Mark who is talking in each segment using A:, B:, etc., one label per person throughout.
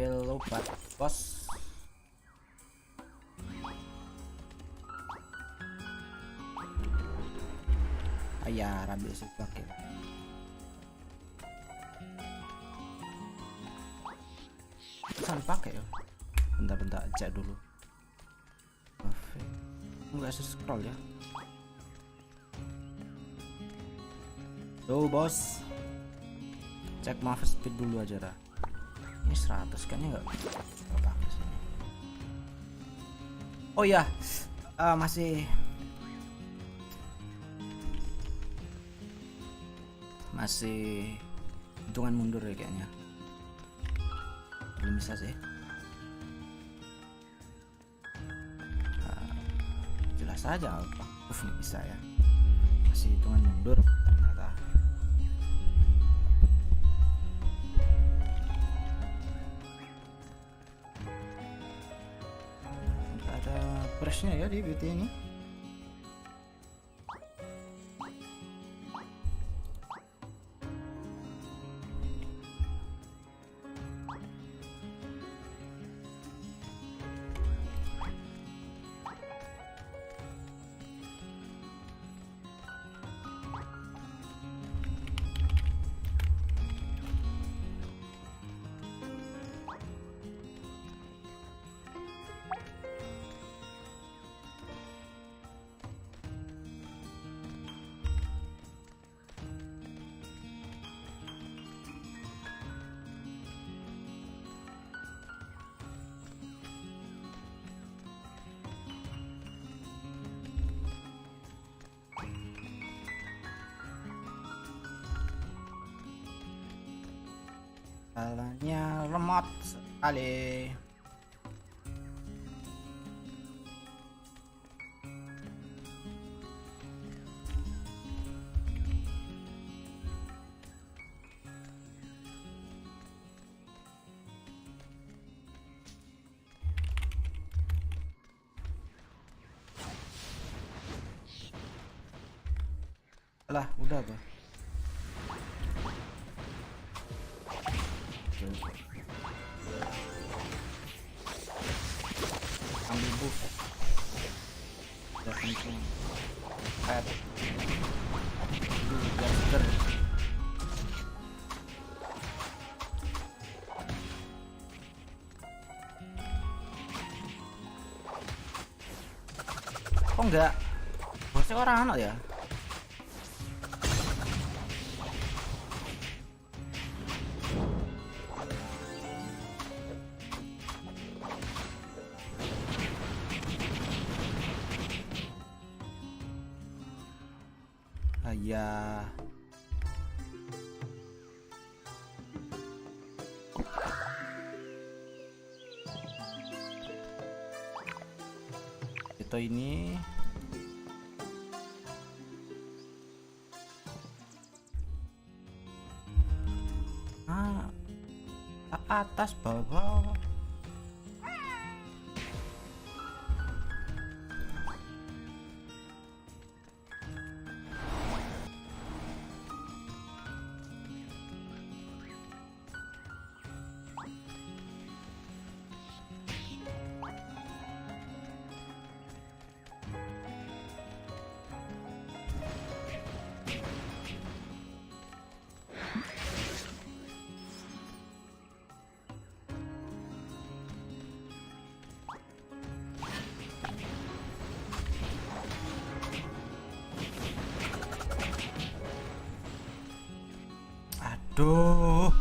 A: ambil obat bos. Ya ambil sih pakai. Pesan pakai ya. Bentar-bentar cek dulu. Enggak scroll ya. Tuh bos, cek move speed dulu aja dah. Ini 100 kayaknya nggak pakai sini. Oh ya, masih hitungan mundur ya kayaknya. Belum bisa sih. Jelas aja apa ini bisa ya. Masih hitungan mundur ternyata. Nggak ada brushnya ya di beauty ini. Jalannya lemot sekali. Lah, udah tuh. Ambil buff. Udah kenceng. Pet. Gaster. Kok enggak? Bosnya orang anak ya? Ya itu ini atas bawah. Aduh.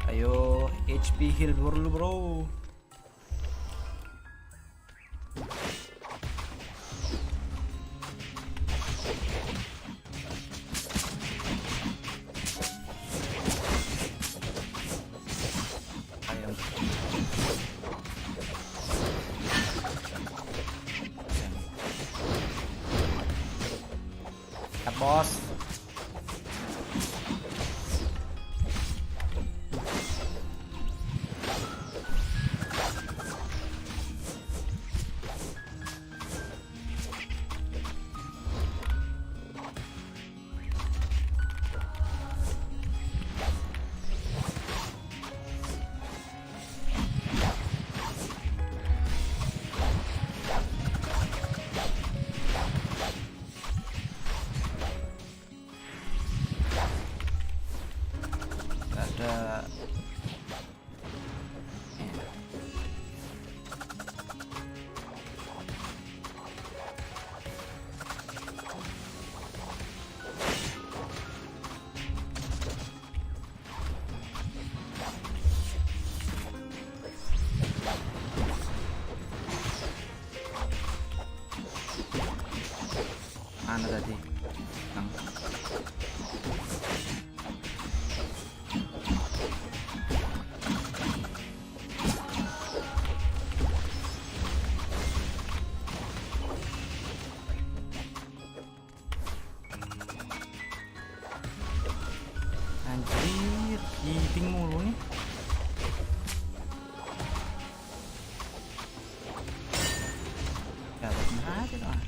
A: Ayo HP heal dulu bro. Ayo. Siap bos. Ada mana tadi? Anjir, eating mulu nih. Ya, bener aja dong.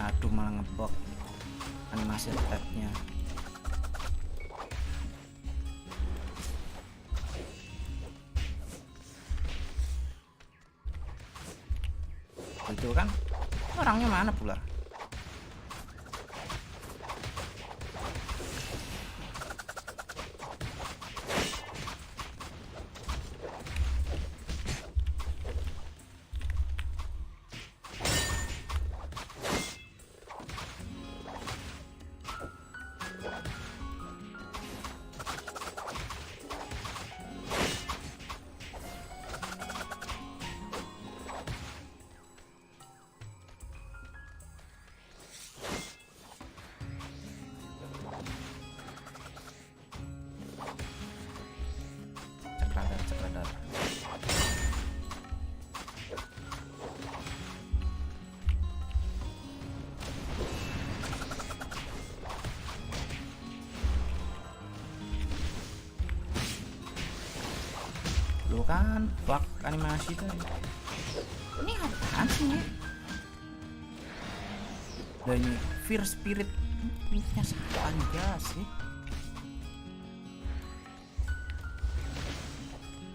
A: Aduh, malah ngebug animasi attack-nya. Itu kan orangnya mana pula? Cek radar. Lu kan bug animasi tuh. Ini apaan sih ini? Dan ini Fear Spirit nya siapa aja sih?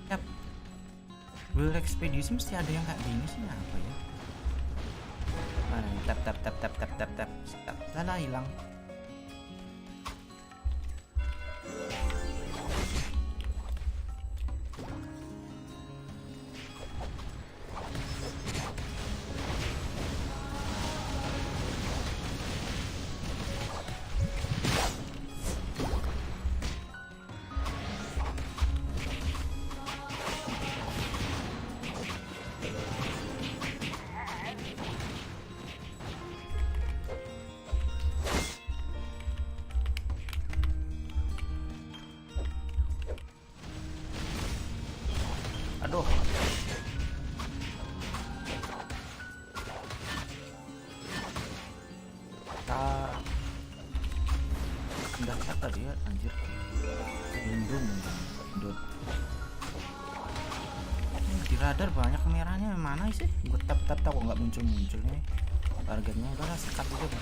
A: Yap. Build Expedisi mesti ada yang kayak gini sih, apa ya? Mana nih? Tap. Salah hilang. Aduh. Udah kata dia anjir. Lindung. Di radar banyak merahnya, mana sih? Gue tap kok nggak muncul nih. Targetnya udah sekat juga.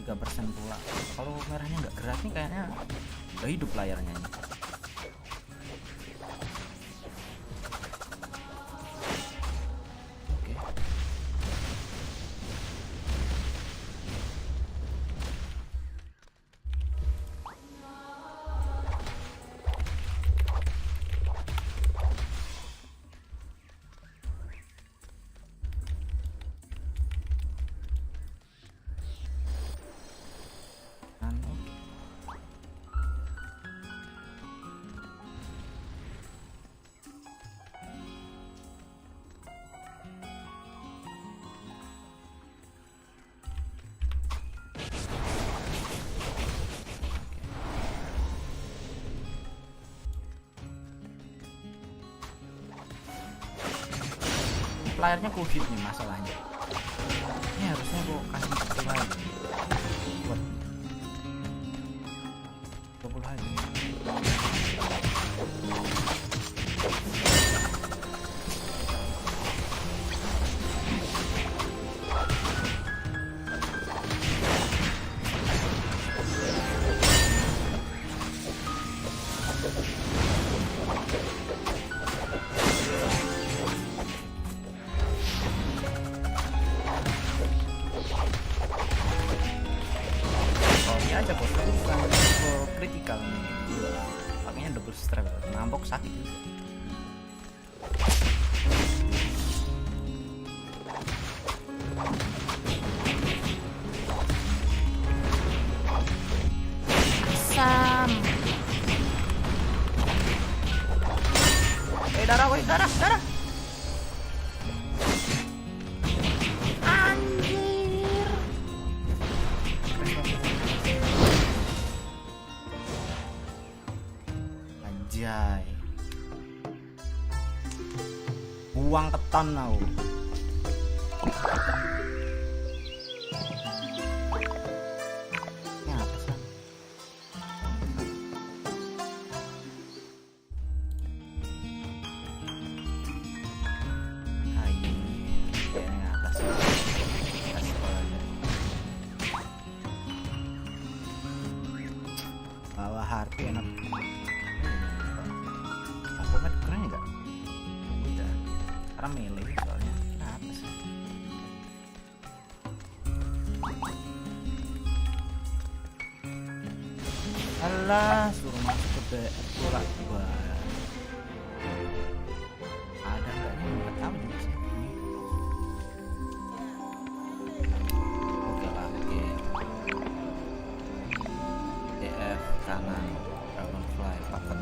A: 3% pula. Kalau merahnya nggak gerak nih kayaknya udah hidup layarnya ini. multiplier-nya ku hit nih masalahnya. Ini harusnya aku kasih satu lagi buat double aja. Aja bos, itu bukan critical nih, makanya double strap, ngambok sakit juga. Asam. Darah, woi, darah. Anjir. Anjay. Buang keton aku. Ini apa sih? Kayaknya atas. Bawa harpi enak. Aku keren enggak? Udah. Karena melee soalnya. Kenapa sih? Alah, suruh masuk ke BF pula. Wah. Ada enggaknya? Enggak tahu juga sih. Oke lah, oke. BF kanan, Dragonfly, paket.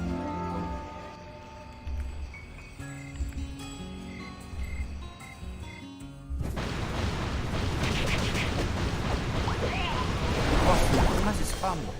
A: Wah, masih spam loh.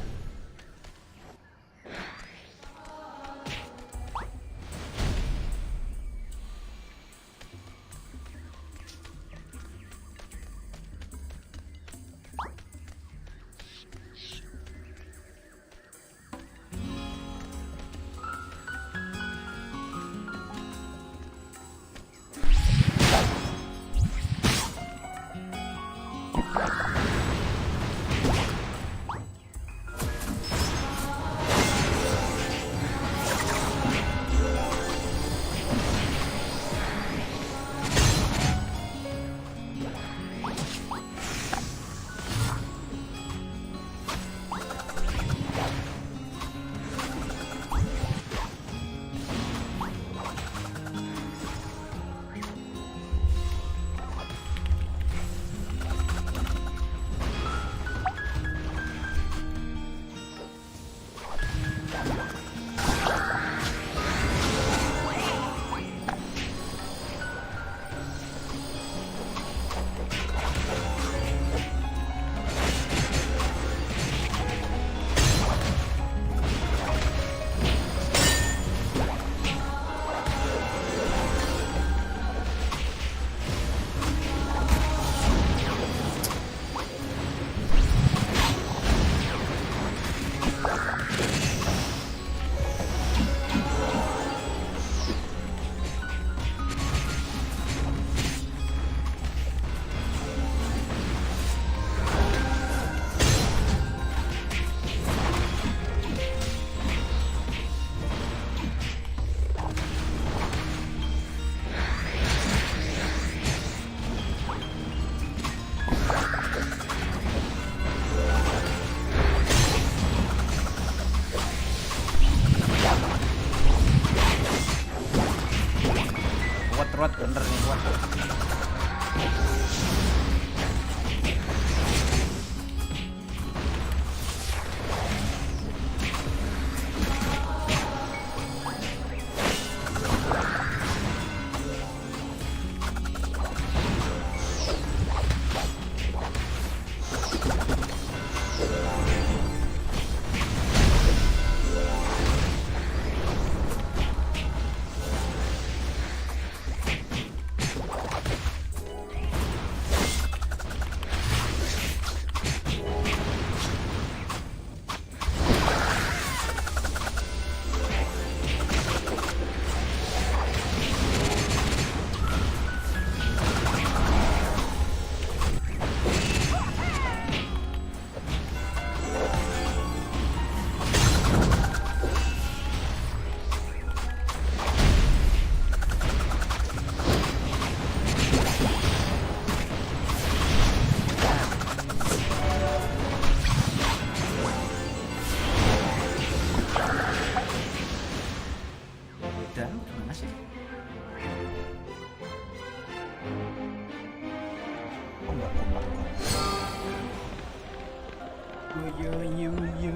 A: you.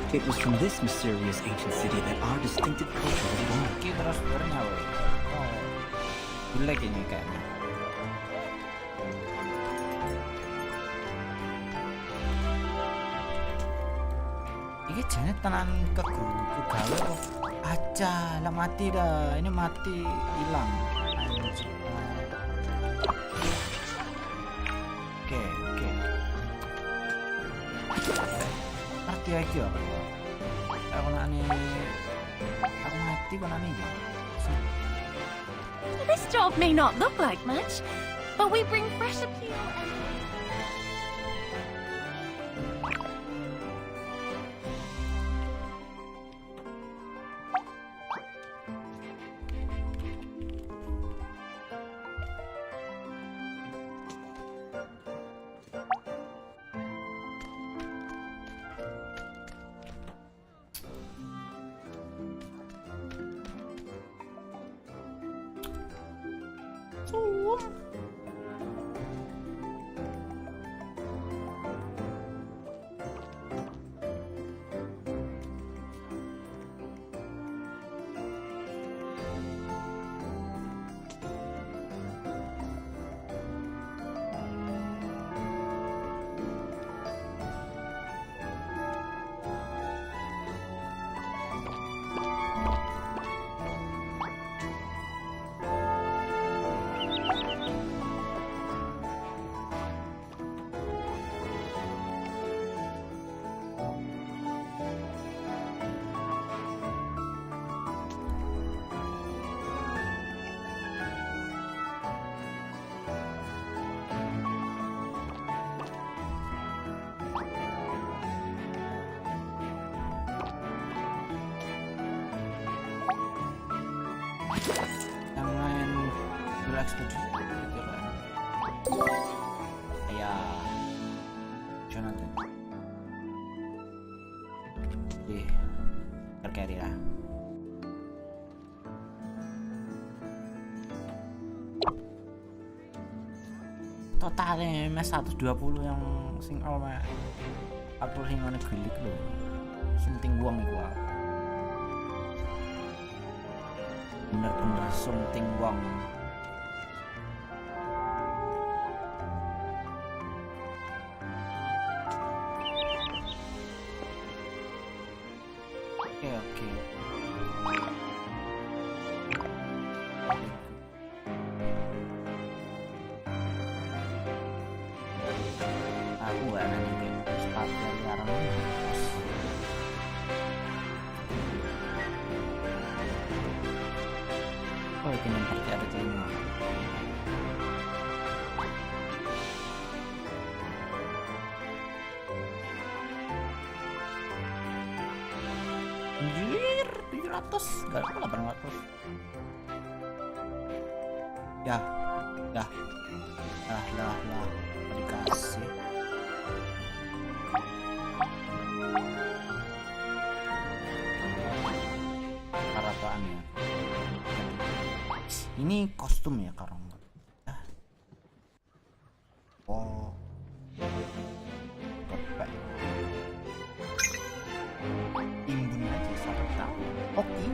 B: It was from this mysterious ancient city that our distinctive culture was born.
A: Oke, terus bernyawa. Oh, jelek ini kayaknya. Ini jane tenan kegawe kok. Aja lah mati dah. Ini mati hilang. Oke. Ngerti aja. Aku mati kok nani ya.
C: This job may not look like much, but we bring fresh appeal and...
A: Yang main Expedisi gitu kan. Ya Jonathan di terkari lah. Totalnya mes 120 yang sing meh aku sing ngene gelik lho. Sunting wong iku. Bener-bener sunting wong. Oke. Aku gak nanya kayak sepatu liaran. Oh, itu yang percaya ada terima. Anjir, 700, gak ada 800. Ya, lah, dikasih. Harapan ya. Ini kostum ya karang. Oh. Perfect. Timbun aja serta. Oke.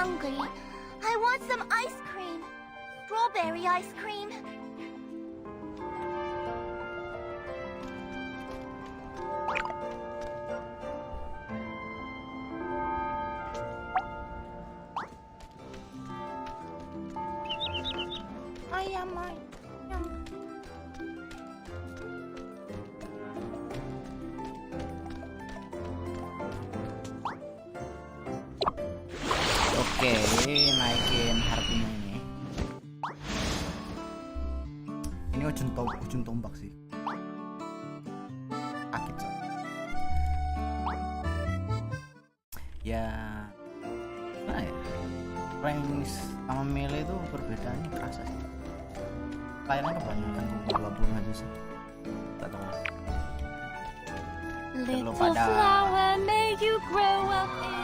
D: hungry. I want some ice cream. Strawberry ice cream.
A: Ayam. Oke, naikin harpinya ini. Ini ujung tombak sih. Sakit so. Ya, nah ya. Range sama melee itu perbedaannya kerasa sih. Kayaknya kebanyakan 20 aja sih. Gak tau lah.
C: Little
A: pada-
C: flower, may you grow up in.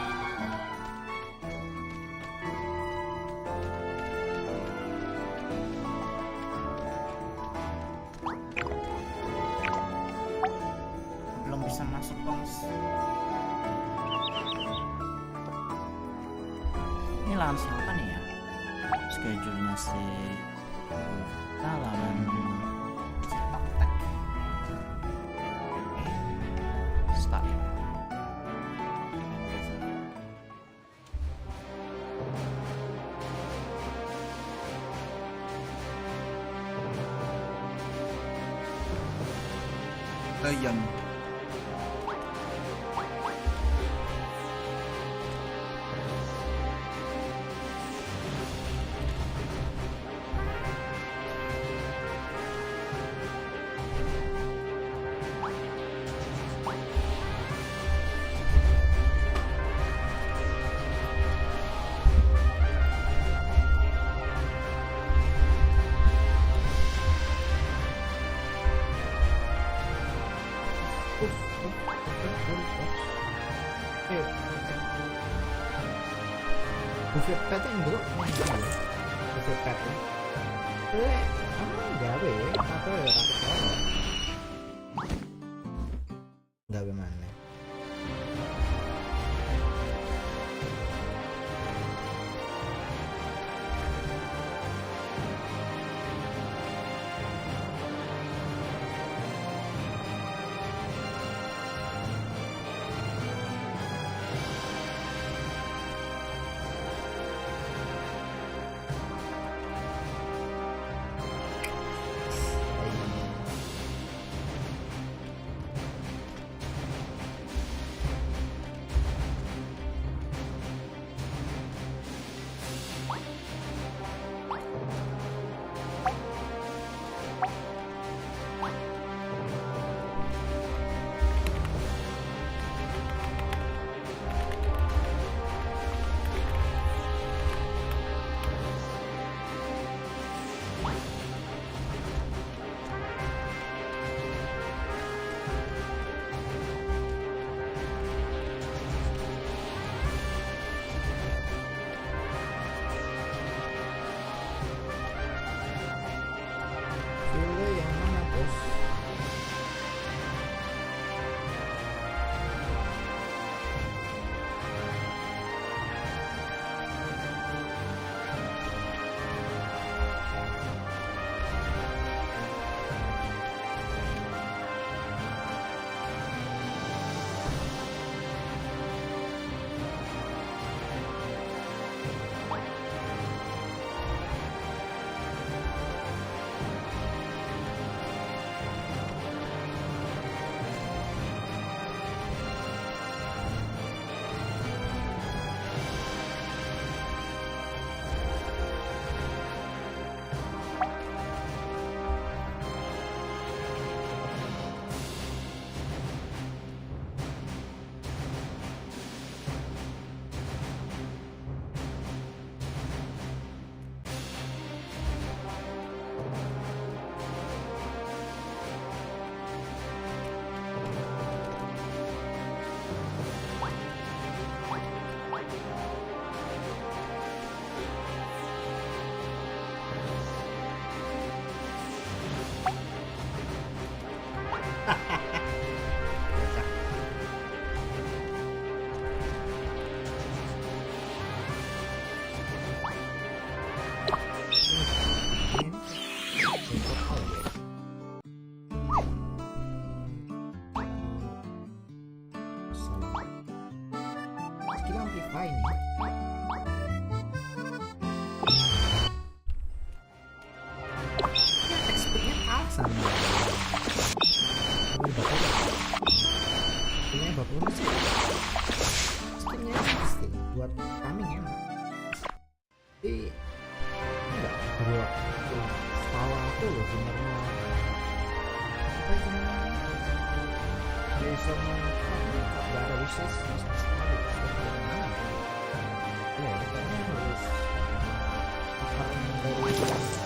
A: Belum bisa masuk bos. Ini lawan siapa nih ya? Schedule-nya sih lawan Sepak Tek. Start. Lion.
E: Buffet pet yang dulu buffet pet ya. Gawe apa ya gawe mana? enggak berdua kepala aku loh sebenarnya apa itu namanya bisa nggak ada wishes sekali bagaimana ya kayaknya harus apaan dari endpointnya.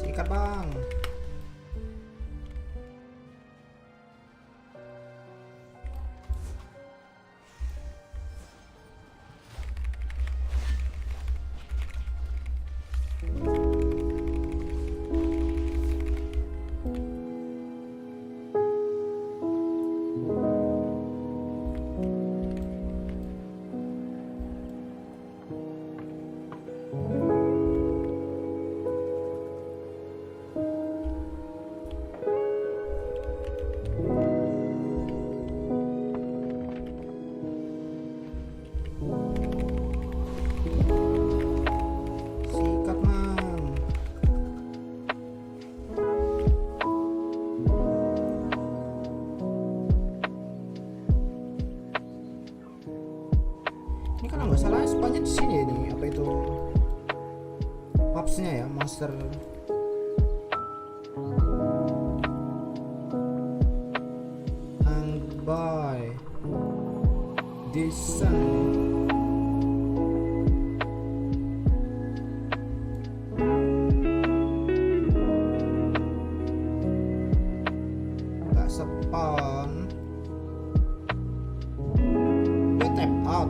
E: Sikat bang. Sikat mang. Ini kalau nggak salah spanya di sini ini apa itu mapsnya ya monster. And by this nggak sepan dia tap out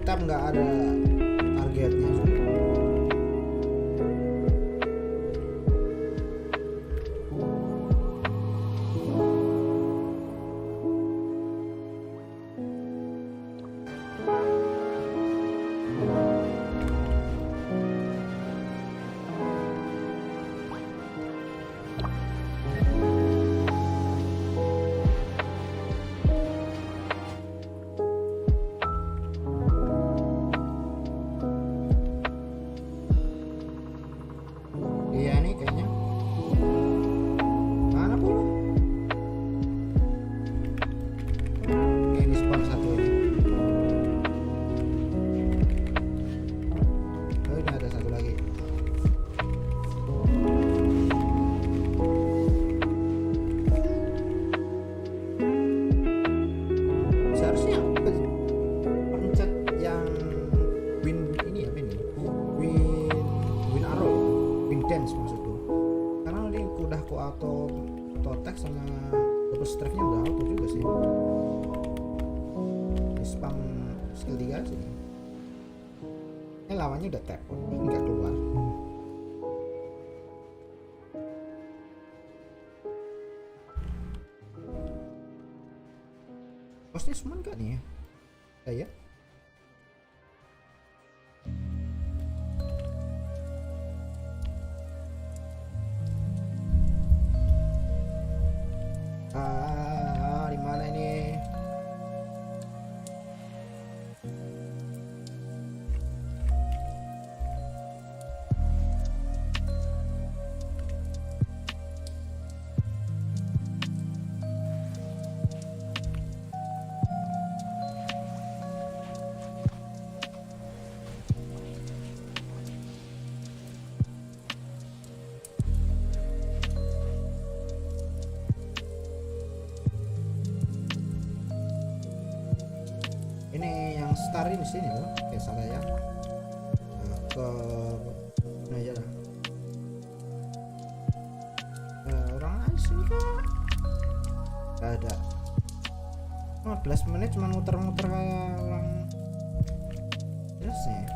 E: tap nggak ada targetnya juga. Iya nih kayaknya. Mana pun? Ini spawn satu ini. Oh, ini ada satu lagi. Seharusnya pencet yang win ini apa ini? Win arrow. Dance maksudku karena ini udah ku auto attack sama double strike nya udah auto juga sih di spam skill 3 sih ini lawannya udah tap ini nggak keluar bosnya summon gak nih ya di mana ini? starin di sini loh. Oke, salah ya. Nah, ke nah ya lah. Orang asli kak. Gak ada. 15 menit cuma muter-muter kayak orang jelasnya.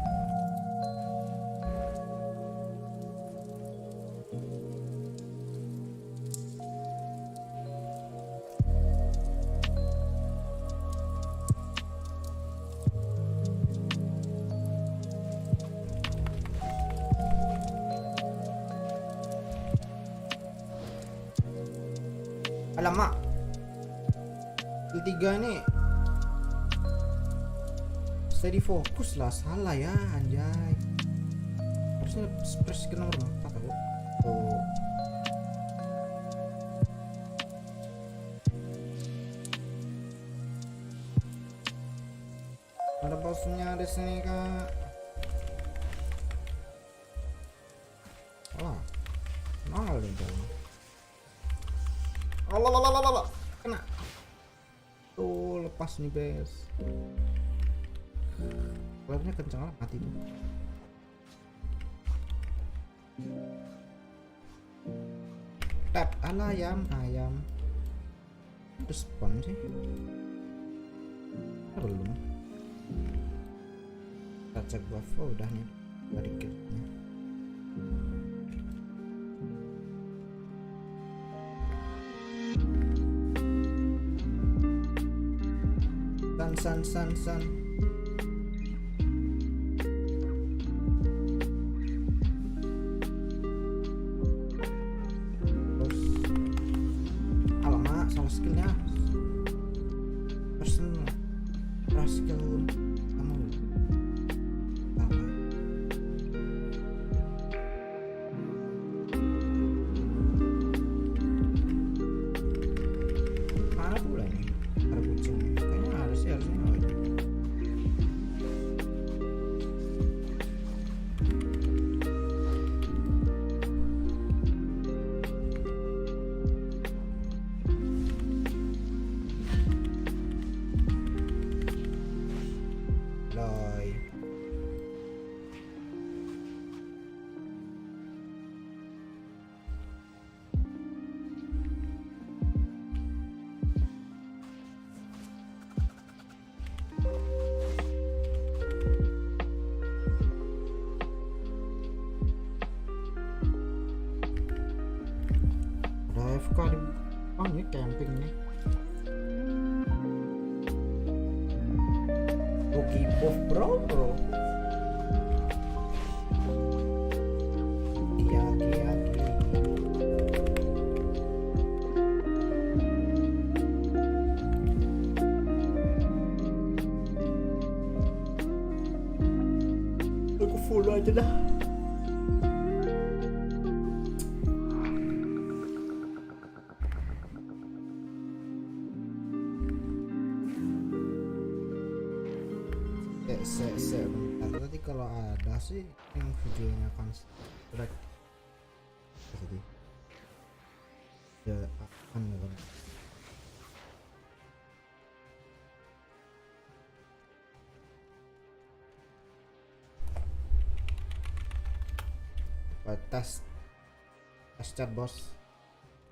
E: Alamak, ketiga ini steady fokus lah, salah ya anjay, harusnya press ke nomor 4 aku tuh. Ada bosnya di sini kak. Oh, nol nih jauh. Allah, kena. Tuh lepas nih bes. Klubnya kenceng lah mati tuh. Tap ala ayam. Terus spawn sih. Belum. Kita cek buff. Oh, udah nih. Dari kitnya. San. Terus alamak, salah skillnya. Salah skill kamu. Salah. Mana pula ini? Ada kucing. Kayaknya harusnya oh, ini. Loy. AFK di oh ini camping nih. Oke buff bro. Iya. Aku full aja dah. Bentar, nanti kalau ada sih yang videonya akan strike jadi ya akan tes chat bos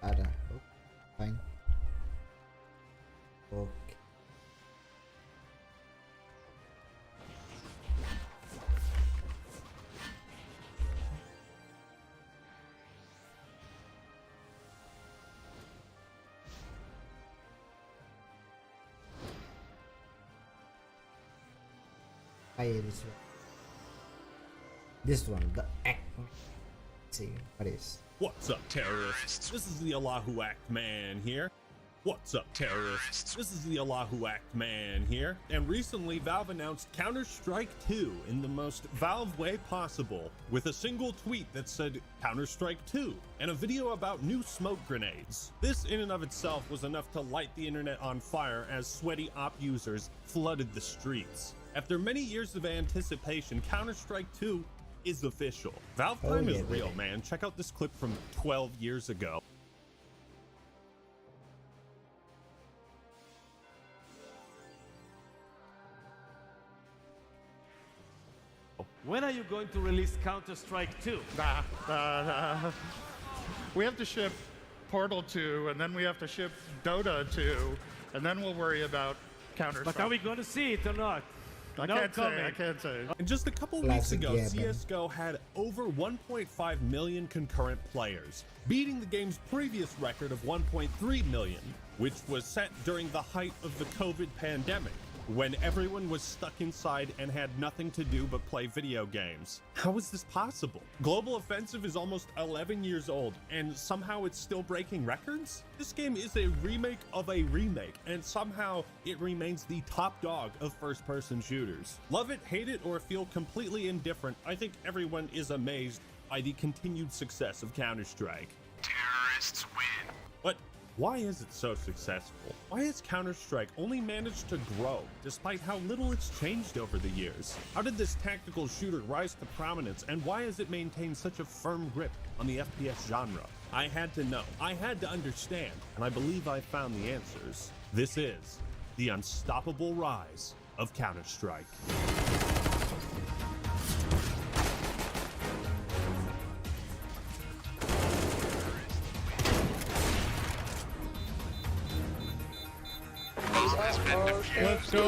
E: ada. Fine. Oke. This one, the act. Let's see what is.
F: What's up, terrorists? This is the Allahu Act Man here. What's up, terrorists? This is the Allahu Act Man here. And recently, Valve announced Counter-Strike 2 in the most Valve way possible, with a single tweet that said Counter-Strike 2 and a video about new smoke grenades. This in and of itself was enough to light the internet on fire as sweaty op users flooded the streets. After many years of anticipation, Counter-Strike 2 is official. Valve time is real, man. Check out this clip from 12 years ago.
G: going to release Counter-Strike 2?
H: Nah. We have to ship Portal 2, and then we have to ship Dota 2, and then we'll worry about Counter-Strike.
G: But are we going to see it or not?
H: I can't say.
F: And just a couple weeks ago, CSGO had over 1.5 million concurrent players, beating the game's previous record of 1.3 million, which was set during the height of the COVID pandemic, when everyone was stuck inside and had nothing to do but play video games. How is this possible? Global Offensive is almost 11 years old, and somehow it's still breaking records? This game is a remake of a remake, and somehow it remains the top dog of first-person shooters. Love it, hate it, or feel completely indifferent, I think everyone is amazed by the continued success of Counter-Strike.
I: Terrorists win.
F: But why is it so successful? Why has Counter-Strike only managed to grow despite how little it's changed over the years? How did this tactical shooter rise to prominence, and why has it maintained such a firm grip on the FPS genre? I had to know, I had to understand, and I believe I found the answers. This is the unstoppable rise of Counter-Strike.
H: Let's go!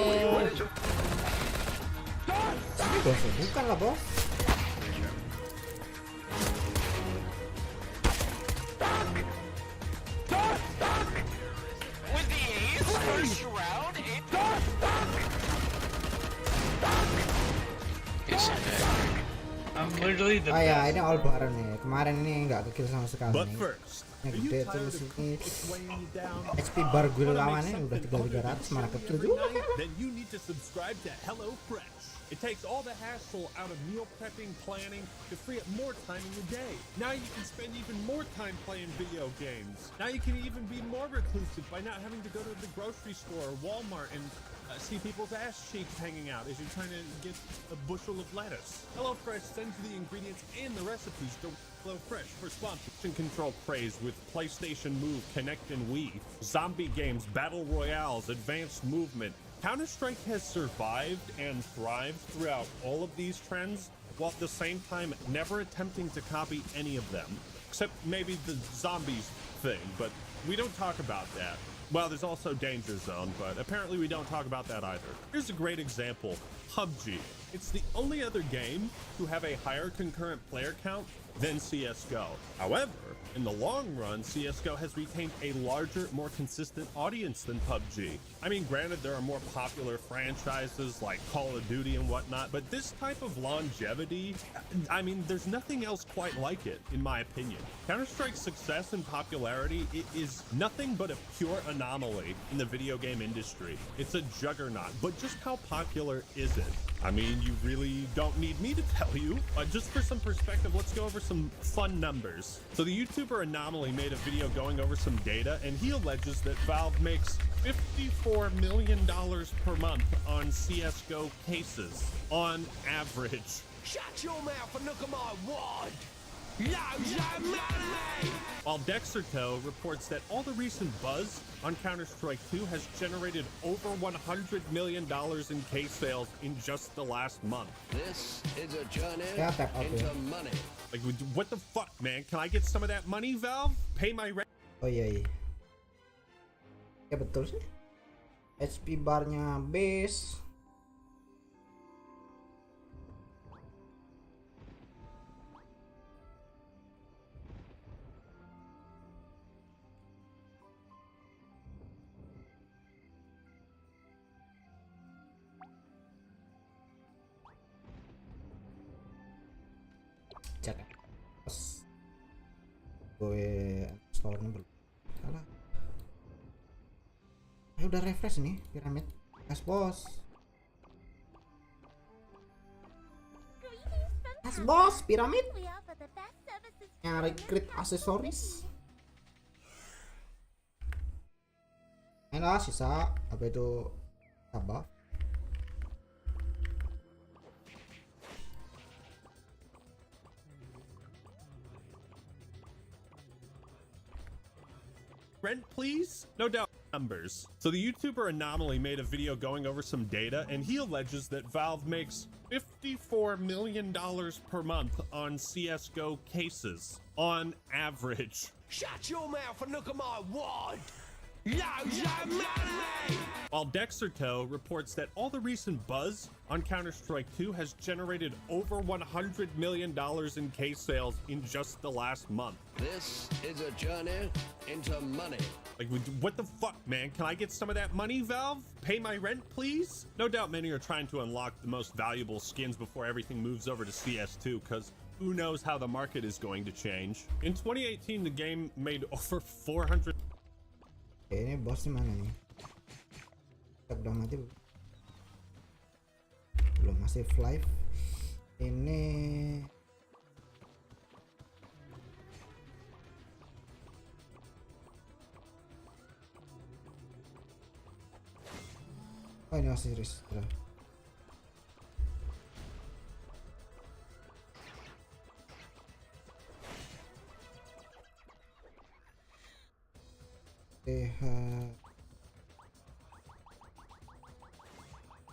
E: Bukan lah bos.
I: With the ace, first round, I'm literally the
E: Ya ini all bareng nih. Kemarin ini nggak kekill sama sekali
F: But
E: nih.
F: first,
E: Yang
F: are you
E: gede
F: tired
E: terus
F: of
E: ini
F: cookies weighing you down?
E: XP bar gue
F: Wanna make
E: lawannya udah
F: something
E: 3.300 malah
F: other
E: kecil
F: than
E: juga.
F: every night? Then you need to subscribe to HelloFresh. It takes all the hassle out of meal prepping, planning, to free up more time in your day. Now you can spend even more time playing video games. Now you can even be more reclusive by not having to go to the grocery store or Walmart and see people's ass cheeks hanging out as you're trying to get a bushel of lettuce. HelloFresh sends you the ingredients and the recipes to HelloFresh for sponsorship control craze with PlayStation Move, Connect, and Wii, zombie games, battle royales, advanced movement. Counter-Strike has survived and thrived throughout all of these trends, while at the same time never attempting to copy any of them, except maybe the zombies thing, but we don't talk about that. Well, there's also Danger Zone, but apparently we don't talk about that either. Here's a great example, PUBG. It's the only other game to have a higher concurrent player count than CSGO. However, in the long run, CSGO has retained a larger, more consistent audience than PUBG. I mean, granted, there are more popular franchises like Call of Duty and whatnot, but this type of longevity, I mean, there's nothing else quite like it, in my opinion. Counter-Strike's success and popularity is nothing but a pure anomaly in the video game industry. It's a juggernaut, but just how popular is it? I mean, you really don't need me to tell you. Just for some perspective, let's go over some fun numbers. So the YouTuber Anomaly made a video going over some data, and he alleges that Valve makes $54 million per month on CSGO cases, on average.
I: Shut your mouth and look at my wad!
F: While Dexerto reports that all the recent buzz on Counter-Strike 2 has generated over $100 million in case sales in just the last month.
I: This is a journey
E: Ya tap out ya.
I: money.
F: Like, what the fuck, man? Can I get some of that money, Valve? Pay my rent?
E: Oh iya. Ya betul sih. HP barnya base. Cek pas gue installnya belum salah. Udah refresh nih piramid gas bos. Gas bos piramid
D: We offer the best services.
E: nyari crit aksesoris. Main lah sisa apa itu apa?
F: Rent, please? No doubt numbers. So the YouTuber Anomaly made a video going over some data, and he alleges that Valve makes $54 million per month on CSGO cases on average.
I: Shut your mouth and look at my wad! Loads of money!
F: While Dexerto reports that all the recent buzz on Counter-Strike 2 has generated over $100 million in case sales in just the last month.
I: This is a journey into money.
F: Like, what the fuck, man? Can I get some of that money, Valve? Pay my rent, please? No doubt many are trying to unlock the most valuable skins before everything moves over to CS2, because who knows how the market is going to change. In 2018, the game made over 400...
E: Ini bos di mana nih? Udah mati belum? Masih live. Ini oh, ini masih series.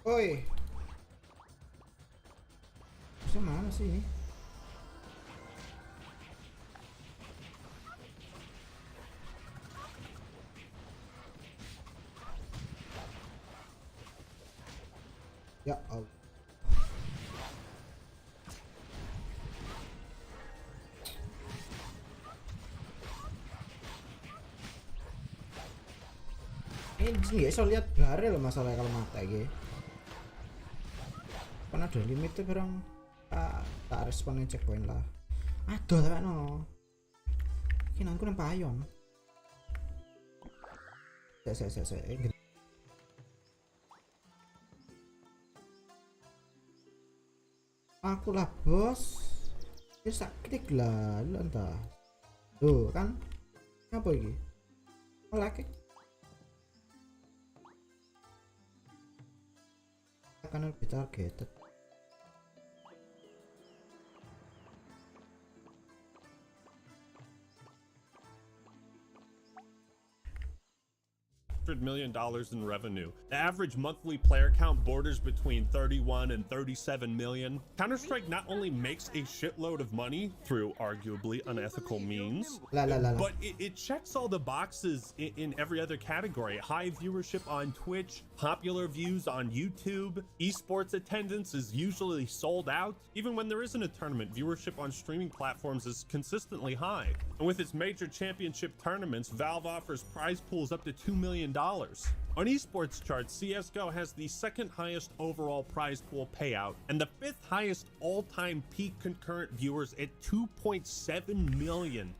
E: Oi, mana sih ini? Ya Allah. Ini nggak bisa lihat bare loh masalahnya kalau mata gitu. Kan ada limitnya barang tak responin checkpoint lah. Aduh tak no. Ini aku nampak ayam. Saya. Aku lah bos. Ya sakit lah lu entah. Tuh kan apa ini? Laki. Akan lebih targeted.
F: $100 million in revenue. The average monthly player count borders between 31 and 37 million. Counter-Strike not only makes a shitload of money through arguably unethical means, but it checks all the boxes in every other category. High viewership on Twitch, popular views on YouTube, esports attendance is usually sold out. Even when there isn't a tournament, viewership on streaming platforms is consistently high. And with its major championship tournaments, Valve offers prize pools up to $2 million. On esports charts, CSGO has the second highest overall prize pool payout and the fifth highest all-time peak concurrent viewers at 2.7 million.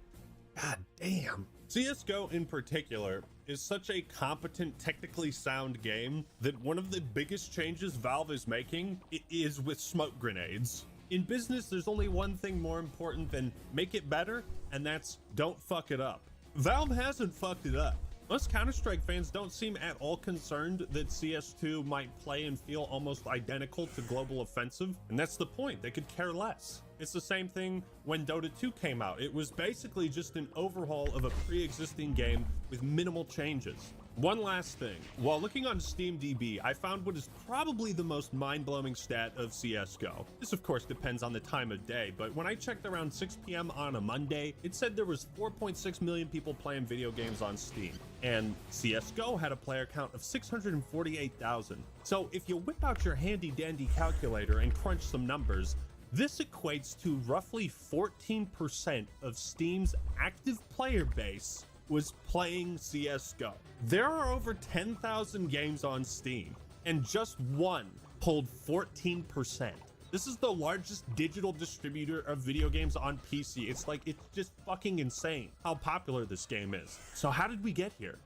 F: God damn. CSGO in particular is such a competent, technically sound game that one of the biggest changes Valve is making is with smoke grenades. In business, there's only one thing more important than make it better, and that's don't fuck it up. Valve hasn't fucked it up. Most Counter-Strike fans don't seem at all concerned that CS2 might play and feel almost identical to Global Offensive, and that's the point. They could care less. It's the same thing when Dota 2 came out. It was basically just an overhaul of a pre-existing game with minimal changes. One last thing. While looking on SteamDB, I found what is probably the most mind-blowing stat of CSGO. This of course depends on the time of day, but when I checked around 6 p.m. on a Monday, it said there was 4.6 million people playing video games on Steam, and CSGO had a player count of 648,000. So if you whip out your handy-dandy calculator and crunch some numbers, this equates to roughly 14% of Steam's active player base was playing CSGO. There are over 10,000 games on Steam, and just one pulled 14%. This is the largest digital distributor of video games on PC. It's just fucking insane how popular this game is. So how did we get here?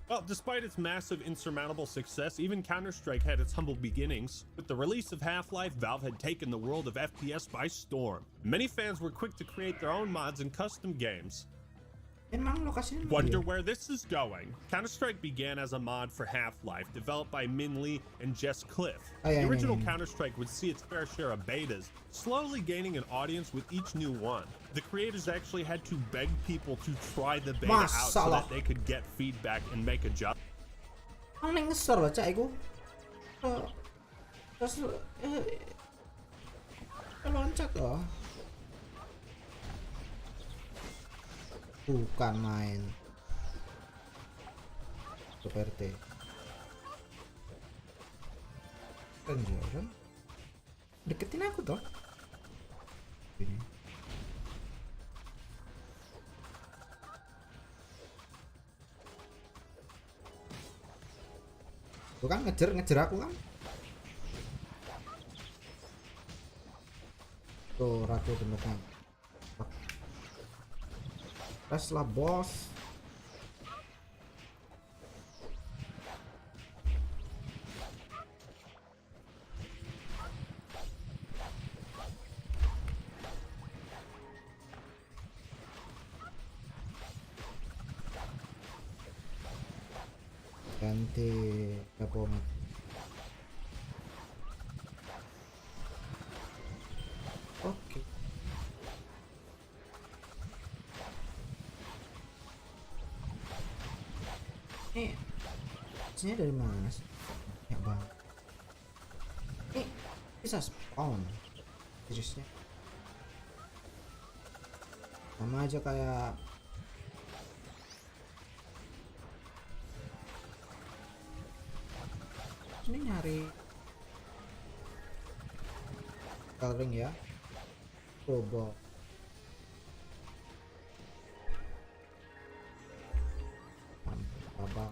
F: Well, despite its massive insurmountable success, even Counter-Strike had its humble beginnings. With the release of Half-Life, Valve had taken the world of FPS by storm. Many fans were quick to create their own mods and custom games. Wonder where this is going. Counter-Strike began as a mod for Half-Life, developed by Min Lee and Jess Cliff. The original Counter-Strike would see its fair share of betas, slowly gaining an audience with each new one. The creators actually had to beg people to try the beta out so that they could get feedback and make adjustments.
E: Neng ngesor loh cak iku. Terus loncat loh. Bukan main. Seperti Kenjaran deketin aku toh ini. Bukan ngejar aku kan tuh ratu temennya. Tes lah bos. Ganti opponent. Oke. Ini sini dari mana sih? Ya bang. Ini bisa spawn. Seriusnya. Sama aja kayak ini nyari coloring ya. Coba apa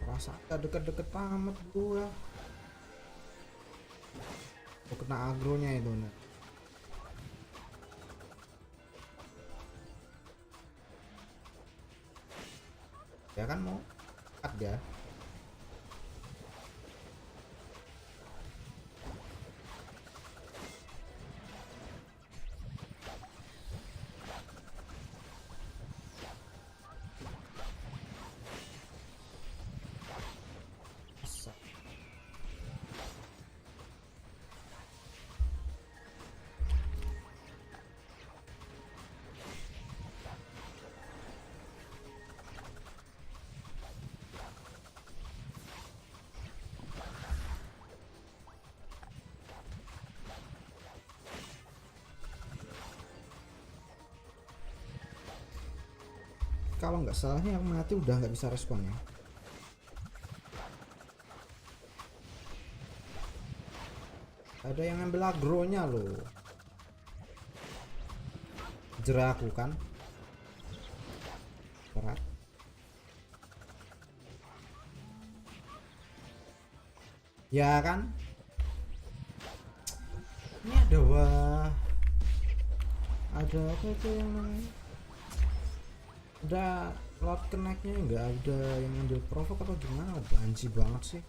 E: rasa deket-deket amat gua kena agronya itu nih. Ya kan mau cut ya. Kalau nggak salahnya yang mati udah nggak bisa respon ya. Ada yang ngambil agronya loh. Jerah aku kan. Berat. Ya kan. Ini ada ada apa itu yang namanya? Ada lot connectnya nggak ada yang ngambil provok atau gimana? Banci banget sih.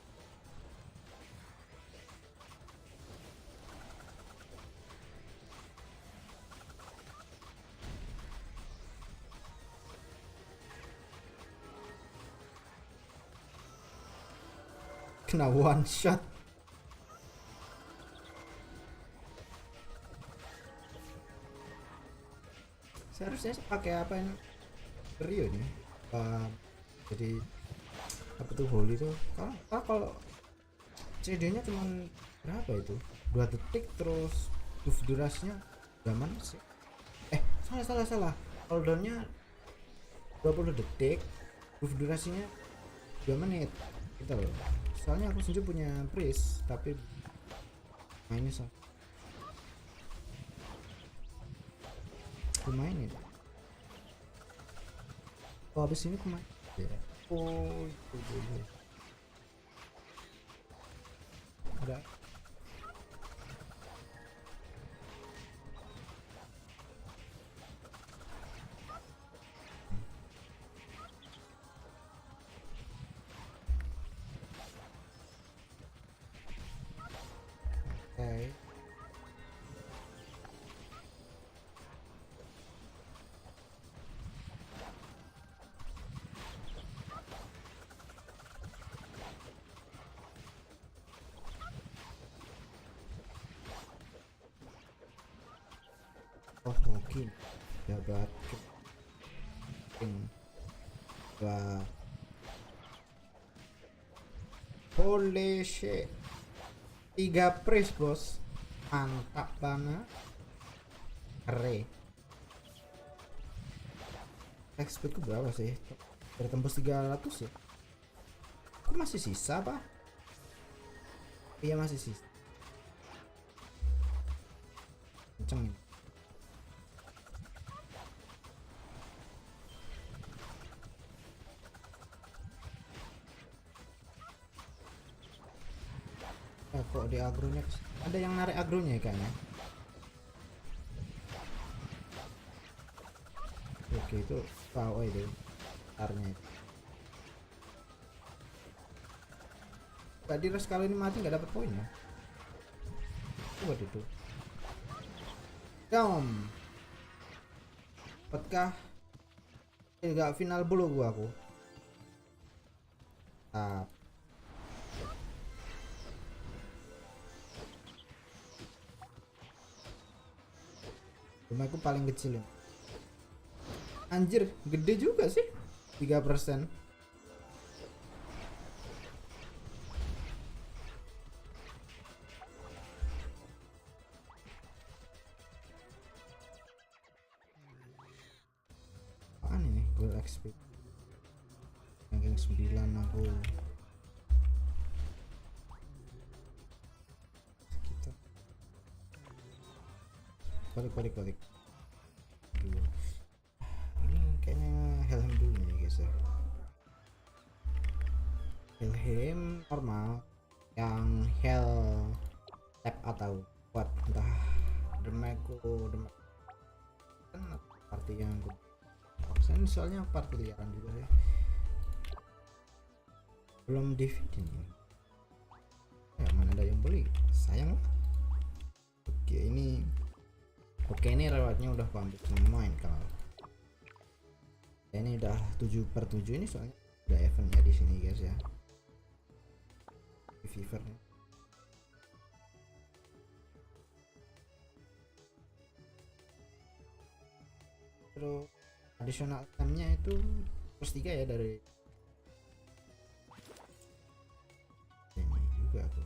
E: Kena one shot. Seharusnya pakai apa ini? Rio nih. Jadi apa tuh holy tuh? Kalau CD-nya cuman berapa itu? 2 detik terus buff durasinya zaman sih. Salah. Cooldownnya 20 detik, buff durasinya 2 menit. Gitu loh. Soalnya aku sendiri punya Breeze tapi mainnya mainin. Oh, habis ini kemana? Ya. Oh, itu dulu. Ada. Okay. Oh mungkin ya buat Wah. Holy shit. 3 priest bos. Mantap banget. Keren. Expedku berapa sih? Bertembus 300 ya? Kok masih sisa pak? Iya masih sisa. Kenceng ini. Kok di agronya ada yang narik agronya ya kayaknya. Oke itu tahu itu arnya itu. Gak di rush kalau ini mati nggak dapat poin ya. Buat itu. Dom. Apakah nggak final bulu gua aku. Rumahku paling kecil ini. Anjir, gede juga sih. 3%. Apaan ini? Gue XP. Ranking 9 aku. Kita balik. Dulu. Ini kayaknya Helm dulu nih guys ya. Helm normal yang Hell tap atau buat entah Demaku kan party yang saya soalnya party liaran juga ya. Belum DVD ini ya, mana ada yang beli sayang lah. Oke ini rewardnya udah pamit main kalau ini udah 7/7 ini soalnya udah eventnya di sini guys ya. Fever nih. Terus additional itemnya itu +3 ya dari ini juga aku.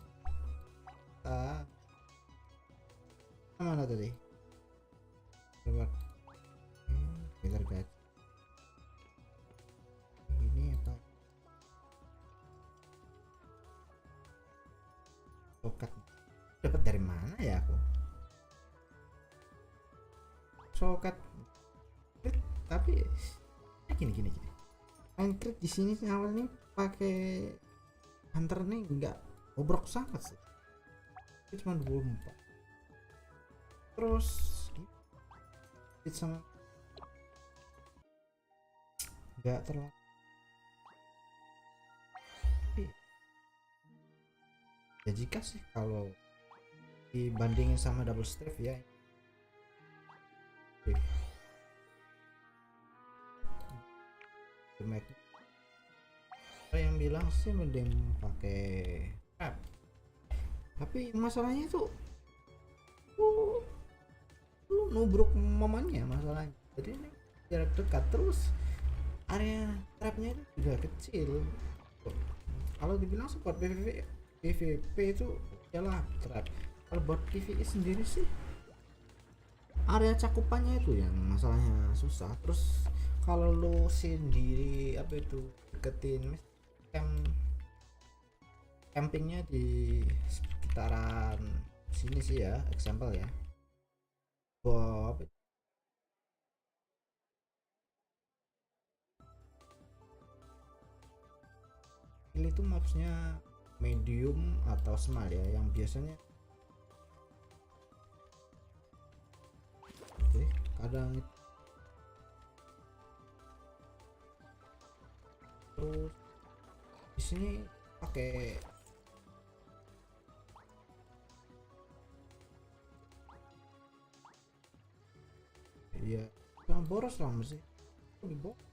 E: Mana tadi? Reward. Better guys. Ini apa? Sokat dapat dari mana ya aku? Sokat tapi gini. Angkrit di sini awalnya pakai hunter nih enggak bobrok sangat sih. Itu cuma 24. Terus sama enggak terlalu ya jika sih kalau dibandingin sama double stave ya ada yang bilang sih mending pakai trap, tapi masalahnya itu lu nubruk momennya masalahnya. Jadi ini jarak dekat terus area trapnya itu juga kecil. Kalau dibilang support PvP itu ialah trap. Kalau buat PvE sendiri sih area cakupannya itu yang masalahnya susah. Terus kalau lu sendiri apa itu deketin campingnya di sekitaran sini sih ya, example ya. Bob ini tuh mapsnya medium atau small ya, yang biasanya kadang terus di sini pakai ya jangan boros lah sih lebih boros.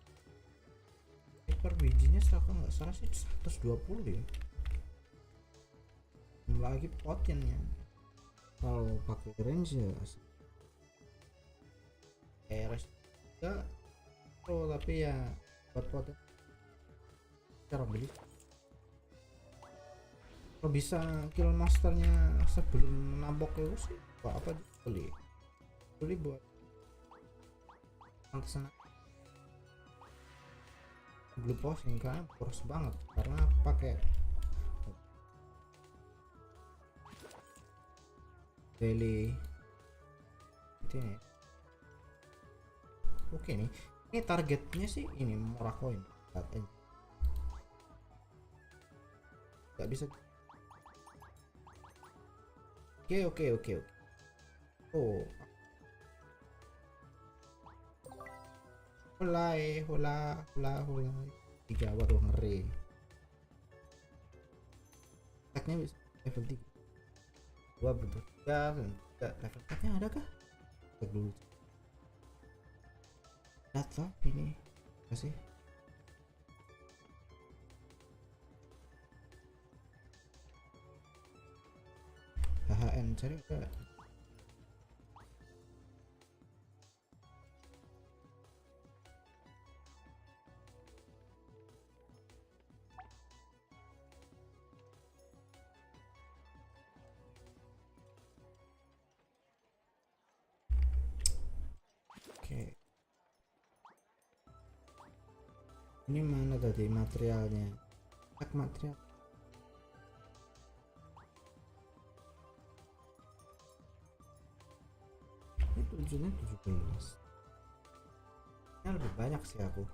E: Per bijinya kalau nggak salah sih 120 ya, belum lagi potnya. Kalau pakai range ya RS juga pro, tapi ya buat potnya cara beli. Kalau bisa kill masternya sebelum nampok itu sih apa beli buat pantesan blue posting karena boros banget karena pakai daily ini. Oke nih, ini targetnya sih ini murah koin nggak bisa. Oke. Oh, hula 3. Waduh, ngeri. Attack-nya bisa level 3. 2 betul. Ya, level 4-nya ada kah? Cek dulu. Data ini masih. HHN cari enggak? Oke. Ini mana tadi materialnya? Cek material. Ini tujuannya 17. Ini lebih banyak sih aku.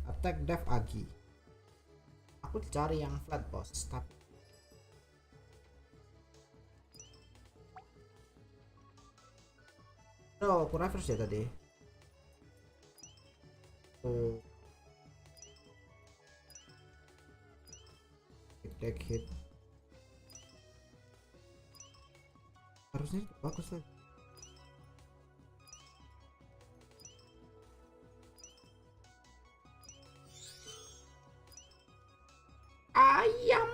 E: Attack Dev Agi. Aku cari yang flat boss tapi aku reverse ya tadi. Hit harusnya bagus lagi. Ayam.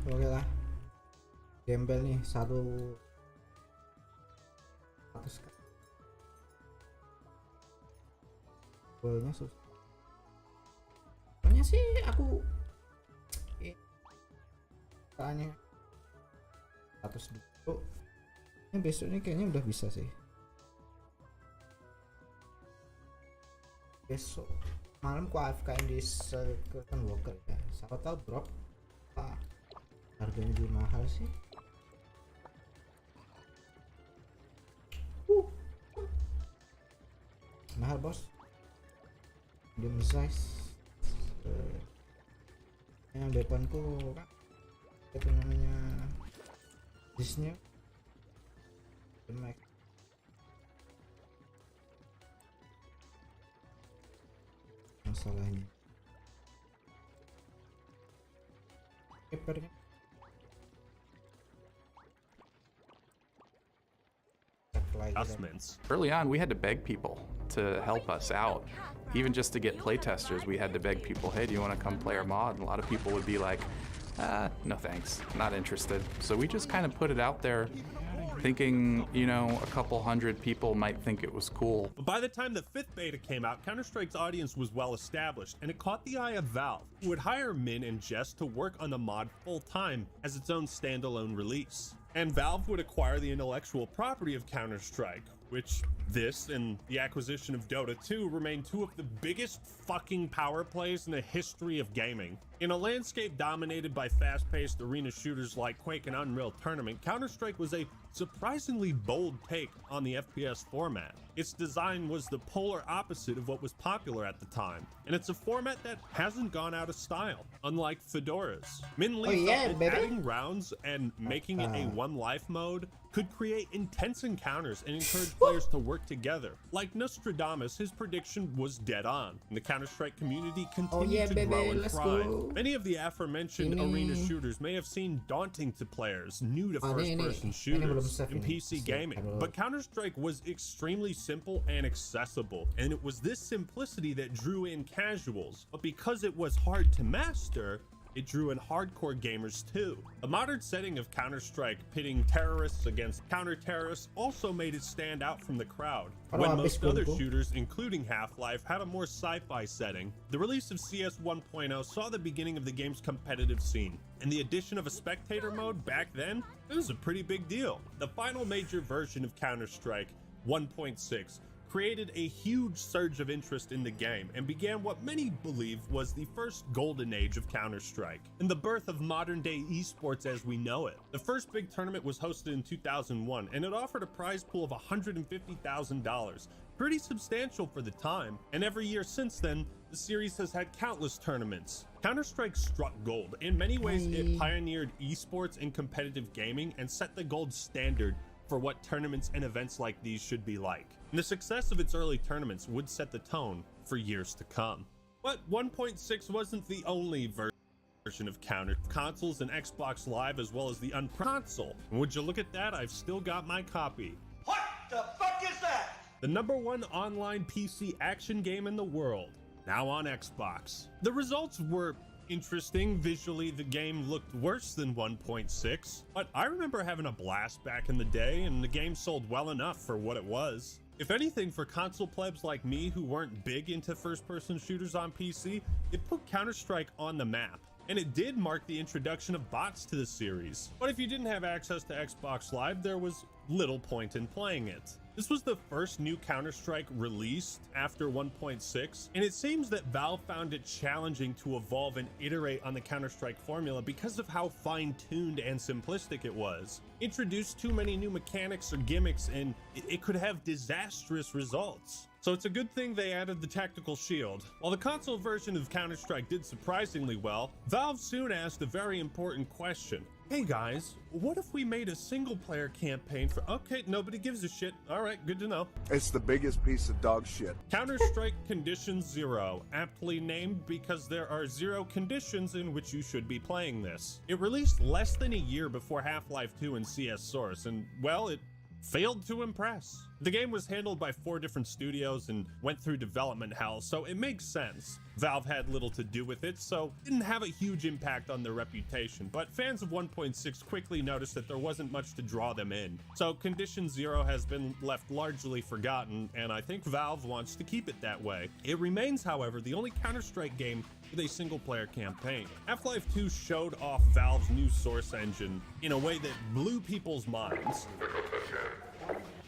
E: Oke lah, gembel nih 100 golnya susah. Pokoknya sih aku tanya 100 dulu. Ini besok ini kayaknya udah bisa sih. Besok malam ku AFK di Second Walker ya. Siapa tahu drop. Harganya juga mahal sih. Mahal bos. Medium size. Yang depanku kan itu namanya Disney The Max. Masalahnya keepernya
F: Adjustments.
J: Early on, we had to beg people to help us out. Even just to get playtesters, we had to beg people, hey, do you want to come play our mod? And a lot of people would be like, no thanks, not interested. So we just kind of put it out there thinking, you know, a couple hundred people might think it was cool.
F: But by the time the 5th beta came out, Counter-Strike's audience was well established, and it caught the eye of Valve, who would hire Min and Jess to work on the mod full-time as its own standalone release. And Valve would acquire the intellectual property of Counter-Strike, which this and the acquisition of Dota 2 remain two of the biggest fucking power plays in the history of gaming. In a landscape dominated by fast-paced arena shooters like Quake and Unreal Tournament, Counter-Strike was a surprisingly bold take on the FPS format. Its design was the polar opposite of what was popular at the time, and it's a format that hasn't gone out of style, unlike Fedora's. Min Lee felt that adding rounds and making it a one life mode could create intense encounters and encourage players to work together. Like Nostradamus, his prediction was dead on, and the Counter-Strike community continued
E: yeah,
F: to
E: baby,
F: grow and
E: let's
F: thrive.
E: go.
F: Many of the aforementioned arena shooters may have seemed daunting to players new to
E: ini
F: first-person
E: belum
F: shooters
E: save
F: in
E: ini.
F: PC
E: Save,
F: gaming,
E: taruh.
F: but Counter-Strike was extremely simple and accessible, and it was this simplicity that drew in casuals. But because it was hard to master, it drew in hardcore gamers too. The modern setting of Counter-Strike pitting terrorists against counter-terrorists also made it stand out from the crowd. When most other shooters, including Half-Life, had a more sci-fi setting, the release of CS 1.0 saw the beginning of the game's competitive scene. And the addition of a spectator mode back then, it was a pretty big deal. The final major version of Counter-Strike, 1.6, created a huge surge of interest in the game and began what many believe was the first golden age of Counter-Strike and the birth of modern-day esports as we know it. The first big tournament was hosted in 2001, and it offered a prize pool of $150,000, pretty substantial for the time, and every year since then, the series has had countless tournaments. Counter-Strike struck gold. In many ways, it pioneered esports and competitive gaming and set the gold standard for what tournaments and events like these should be like. And the success of its early tournaments would set the tone for years to come. But 1.6 wasn't the only version of Counter. Consoles and Xbox Live, as well as the console. And would you look at that? I've still got my copy.
I: What the fuck is that?
F: The #1 online PC action game in the world, now on Xbox. The results were interesting. Visually, the game looked worse than 1.6, but I remember having a blast back in the day, and the game sold well enough for what it was. If anything, for console plebs like me who weren't big into first-person shooters on PC, it put Counter-Strike on the map. And it did mark the introduction of bots to the series. But if you didn't have access to Xbox Live, there was little point in playing it. This was the first new Counter-Strike released after 1.6, and it seems that Valve found it challenging to evolve and iterate on the Counter-Strike formula because of how fine-tuned and simplistic it was. Introduce too many new mechanics or gimmicks and it could have disastrous results. So it's a good thing they added the tactical shield. While the console version of Counter-Strike did surprisingly well, Valve soon asked a very important question. Hey guys, what if we made a single-player campaign for— okay, nobody gives a shit. Alright, good to know.
K: It's the biggest piece of dog shit.
F: Counter-Strike Condition Zero, aptly named because there are 0 conditions in which you should be playing this. It released less than a year before Half-Life 2 and CS Source, and well, it failed to impress. The game was handled by 4 different studios and went through development hell, so it makes sense. Valve had little to do with it, so it didn't have a huge impact on their reputation, but fans of 1.6 quickly noticed that there wasn't much to draw them in. So Condition Zero has been left largely forgotten, and I think Valve wants to keep it that way. It remains, however, the only Counter-Strike game with a single-player campaign. Half-Life 2 showed off Valve's new Source engine in a way that blew people's minds.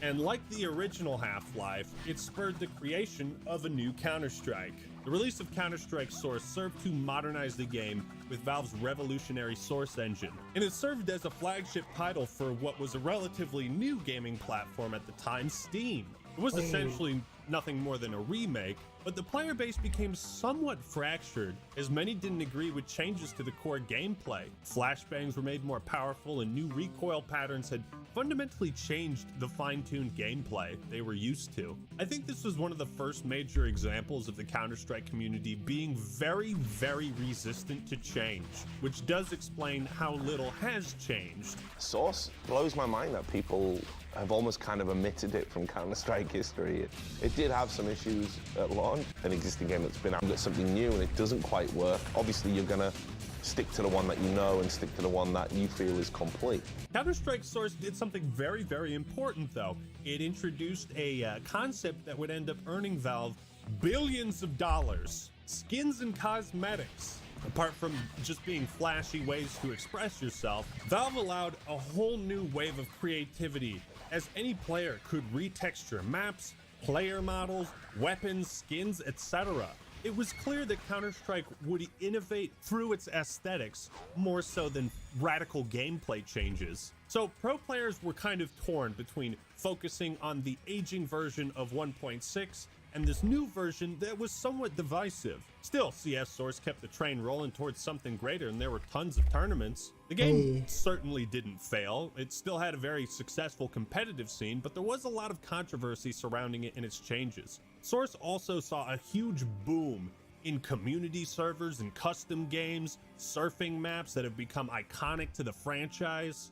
F: And like the original Half-Life, it spurred the creation of a new Counter-Strike. The release of Counter-Strike Source served to modernize the game with Valve's revolutionary Source engine, and it served as a flagship title for what was a relatively new gaming platform at the time, Steam. It was essentially nothing more than a remake, but the player base became somewhat fractured as many didn't agree with changes to the core gameplay. Flashbangs were made more powerful and new recoil patterns had fundamentally changed the fine-tuned gameplay they were used to. I think this was one of the first major examples of the Counter-Strike community being very, very resistant to change, which does explain how little has changed.
L: Source blows my mind that people have almost kind of omitted it from Counter-Strike history. It did have some issues at launch. An existing game that's been out, got something new and it doesn't quite work. Obviously, you're gonna stick to the one that you know and stick to the one that you feel is complete.
F: Counter-Strike Source did something very, very important though. It introduced a concept that would end up earning Valve billions of dollars. Skins and cosmetics. Apart from just being flashy ways to express yourself, Valve allowed a whole new wave of creativity as any player could retexture maps, player models, weapons, skins, etc. It was clear that Counter-Strike would innovate through its aesthetics more so than radical gameplay changes. So pro players were kind of torn between focusing on the aging version of 1.6 and this new version that was somewhat divisive. Still, CS Source kept the train rolling towards something greater, and there were tons of tournaments. The game certainly didn't fail. It still had a very successful competitive scene, but there was a lot of controversy surrounding it and its changes. Source also saw a huge boom in community servers and custom games, surfing maps that have become iconic to the franchise.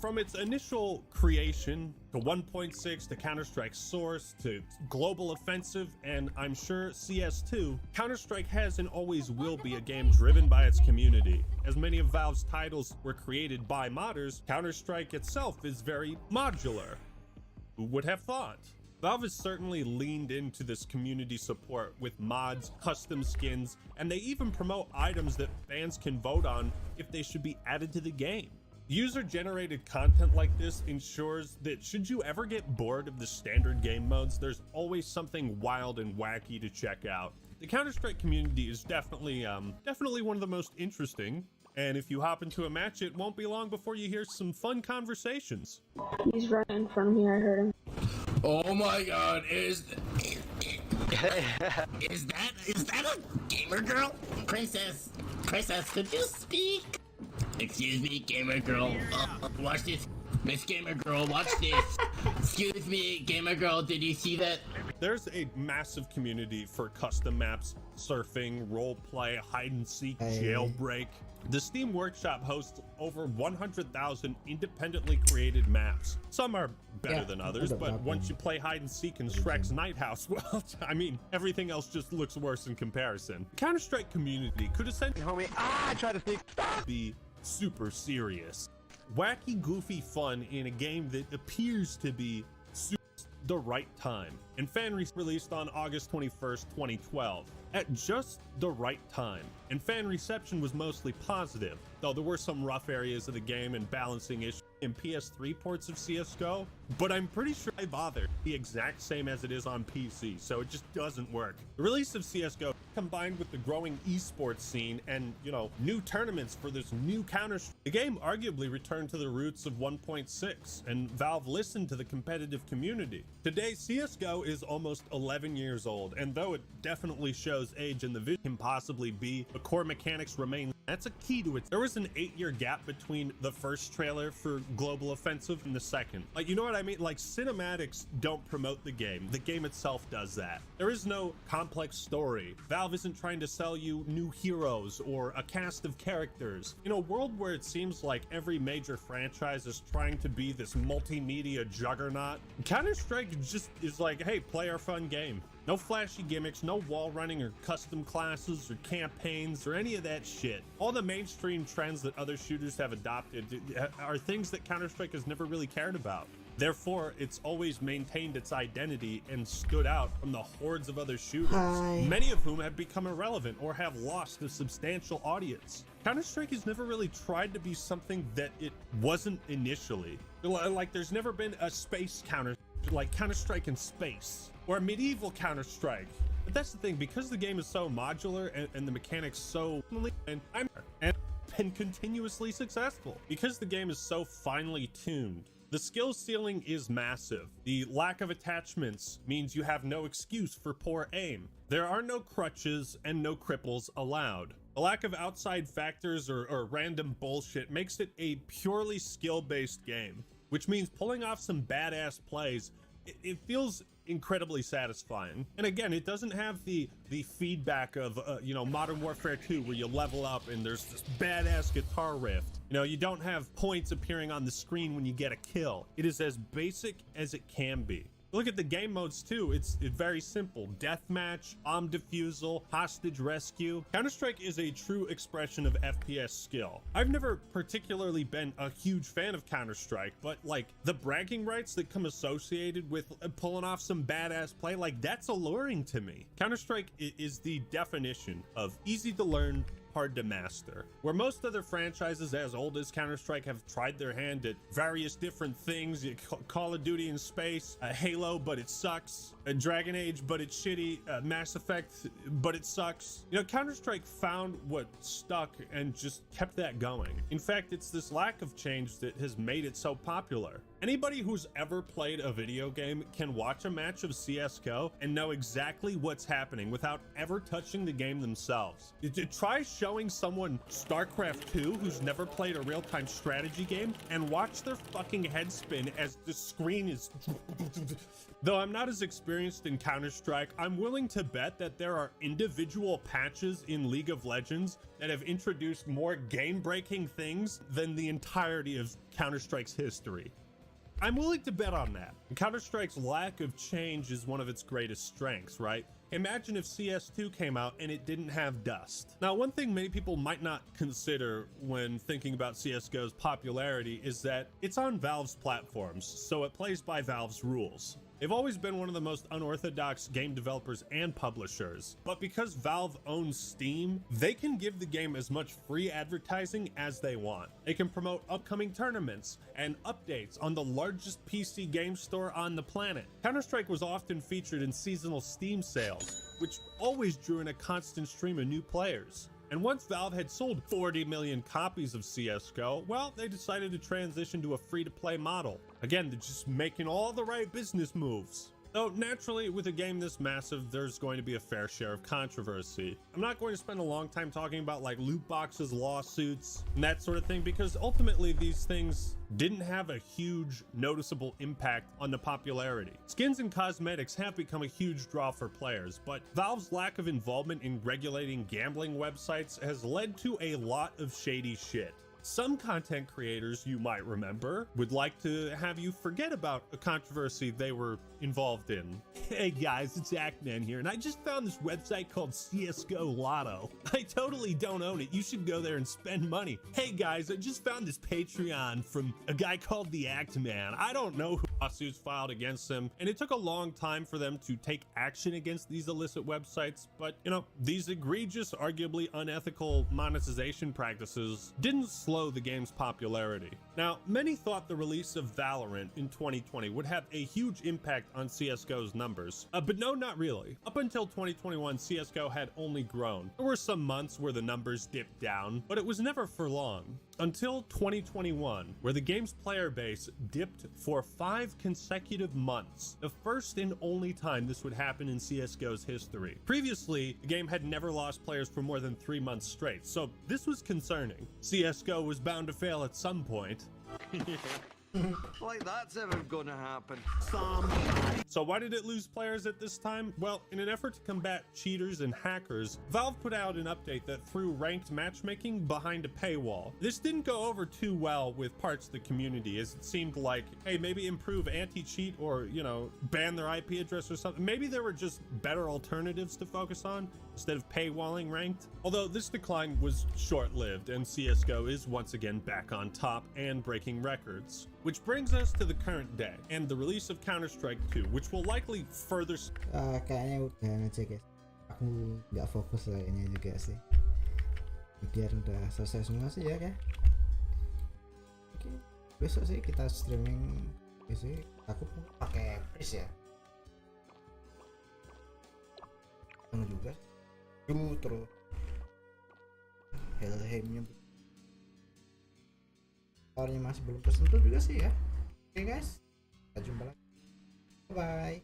F: From its initial creation to 1.6 to Counter-Strike Source to Global Offensive, and I'm sure CS2, Counter-Strike has and always will be a game driven by its community. As many of Valve's titles were created by modders, Counter-Strike itself is very modular. Who would have thought? Valve has certainly leaned into this community support with mods, custom skins, and they even promote items that fans can vote on if they should be added to the game. User-generated content like this ensures that should you ever get bored of the standard game modes, there's always something wild and wacky to check out. The Counter-Strike community is definitely one of the most interesting, and if you hop into a match, it won't be long before you hear some fun conversations.
M: He's right in front of me, I heard him.
N: Oh my god, is that a gamer girl? Princess, could you speak? Excuse me, gamer girl. Watch this. Miss Gamer Girl, watch this. Excuse me, Gamer Girl, did you see that?
F: There's a massive community for custom maps, surfing, roleplay, hide and seek, jailbreak. The Steam Workshop hosts over 100,000 independently created maps. Some are better than others, but once you play hide and seek in Shrek's Night House, well, I mean, everything else just looks worse in comparison. Counter-Strike community could essentially be super serious. Wacky, goofy fun in a game that appears to be the right time. And fan released on August 21st, 2012, at just the right time. And fan reception was mostly positive, though there were some rough areas of the game and balancing issues in PS3 ports of CSGO, but I'm pretty sure I bothered the exact same as it is on PC, so it just doesn't work. The release of CSGO combined with the growing esports scene and, you know, new tournaments for this new Counter-Strike, the game arguably returned to the roots of 1.6, and Valve listened to the competitive community. Today, CSGO is almost 11 years old, and though it definitely shows age and the vision can possibly be, the core mechanics remain. That's a key to it. There was an 8-year gap between the first trailer for Global Offensive and the second. Like, you know what I mean? Like, cinematics don't promote the game. The game itself does that. There is no complex story. Valve isn't trying to sell you new heroes or a cast of characters. In a world where it seems like every major franchise is trying to be this multimedia juggernaut, Counter-Strike just is like, hey, play our fun game. No flashy gimmicks, no wall running or custom classes or campaigns or any of that shit. All the mainstream trends that other shooters have adopted are things that Counter-Strike has never really cared about. Therefore, it's always maintained its identity and stood out from the hordes of other shooters, many of whom have become irrelevant or have lost a substantial audience. Counter-Strike has never really tried to be something that it wasn't initially. Like, there's never been a space like Counter-Strike in space, or a medieval Counter-Strike. But that's the thing, because the game is so modular and the mechanics so and continuously successful, because the game is so finely tuned, the skill ceiling is massive. The lack of attachments means you have no excuse for poor aim. There are no crutches and no cripples allowed. The lack of outside factors or random bullshit makes it a purely skill-based game, which means pulling off some badass plays, it feels incredibly satisfying. And again, it doesn't have the feedback of you know, Modern Warfare 2, where you level up and there's this badass guitar riff. You know, you don't have points appearing on the screen when you get a kill. It is as basic as it can be. Look at the game modes too. It's very simple. Deathmatch, bomb defusal, hostage rescue. Counter-Strike is a true expression of FPS skill. I've never particularly been a huge fan of Counter-Strike, but like the bragging rights that come associated with pulling off some badass play, like that's alluring to me. Counter-Strike is the definition of easy to learn, hard to master. Where most other franchises as old as Counter-Strike have tried their hand at various different things, Call of Duty in space, Halo, but it sucks, Dragon Age, but it's shitty, Mass Effect, but it sucks. You know, Counter-Strike found what stuck and just kept that going. In fact, it's this lack of change that has made it so popular. Anybody who's ever played a video game can watch a match of CSGO and know exactly what's happening without ever touching the game themselves. Try showing someone StarCraft 2 who's never played a real-time strategy game and watch their fucking head spin as the screen is... Though I'm not as experienced in Counter-Strike, I'm willing to bet that there are individual patches in League of Legends that have introduced more game-breaking things than the entirety of Counter-Strike's history. I'm willing to bet on that. Counter-Strike's lack of change is one of its greatest strengths, right? Imagine if CS2 came out and it didn't have dust. Now, one thing many people might not consider when thinking about CSGO's popularity is that it's on Valve's platforms, so it plays by Valve's rules. They've always been one of the most unorthodox game developers and publishers, but because Valve owns Steam, they can give the game as much free advertising as they want. They can promote upcoming tournaments and updates on the largest PC game store on the planet. Counter-Strike was often featured in seasonal Steam sales, which always drew in a constant stream of new players. And once Valve had sold 40 million copies of CSGO, well, they decided to transition to a free-to-play model. Again, they're just making all the right business moves. Though naturally, with a game this massive, there's going to be a fair share of controversy. I'm not going to spend a long time talking about like loot boxes, lawsuits, and that sort of thing, because ultimately these things didn't have a huge noticeable impact on the popularity. Skins and cosmetics have become a huge draw for players, but Valve's lack of involvement in regulating gambling websites has led to a lot of shady shit. Some content creators, you might remember, would like to have you forget about a controversy they were involved in. Hey guys, it's Ackman here, and I just found this website called CSGO Lotto. I totally don't own it. You should go there and spend money. Hey guys, I just found this Patreon from a guy called the Actman. I don't know who lawsuits filed against him, and it took a long time for them to take action against these illicit websites, but you know, these egregious, arguably unethical monetization practices didn't slow the game's popularity. Now, many thought the release of Valorant in 2020 would have a huge impact on CSGO's numbers, but no, not really. Up until 2021, CSGO had only grown. There were some months where the numbers dipped down, but it was never for long. Until 2021, where the game's player base dipped for 5 consecutive months, the first and only time this would happen in CSGO's history. Previously, the game had never lost players for more than 3 months straight, so this was concerning. CSGO was bound to fail at some point.
I: Like that's ever gonna happen.
F: So why did it lose players at this time? Well, in an effort to combat cheaters and hackers, Valve put out an update that threw ranked matchmaking behind a paywall. This didn't go over too well with parts of the community, as it seemed like, hey, maybe improve anti-cheat or, you know, ban their IP address or something. Maybe there were just better alternatives to focus on instead of paywalling ranked. Although this decline was short-lived, and CSGO is once again back on top and breaking records. Which brings us to the current day and the release of Counter-Strike 2, which will likely further...
E: Kayaknya udah ngecek guys. Aku nggak fokus lah ini juga sih. Biar udah selesai semua sih ya kayak. Oke, besok sih kita streaming. Besok aku pakai Pris ya. Tunggu juga. Terus Helheimnya masih belum tersentuh juga sih ya. Oke guys, kita jumpa lagi. Bye.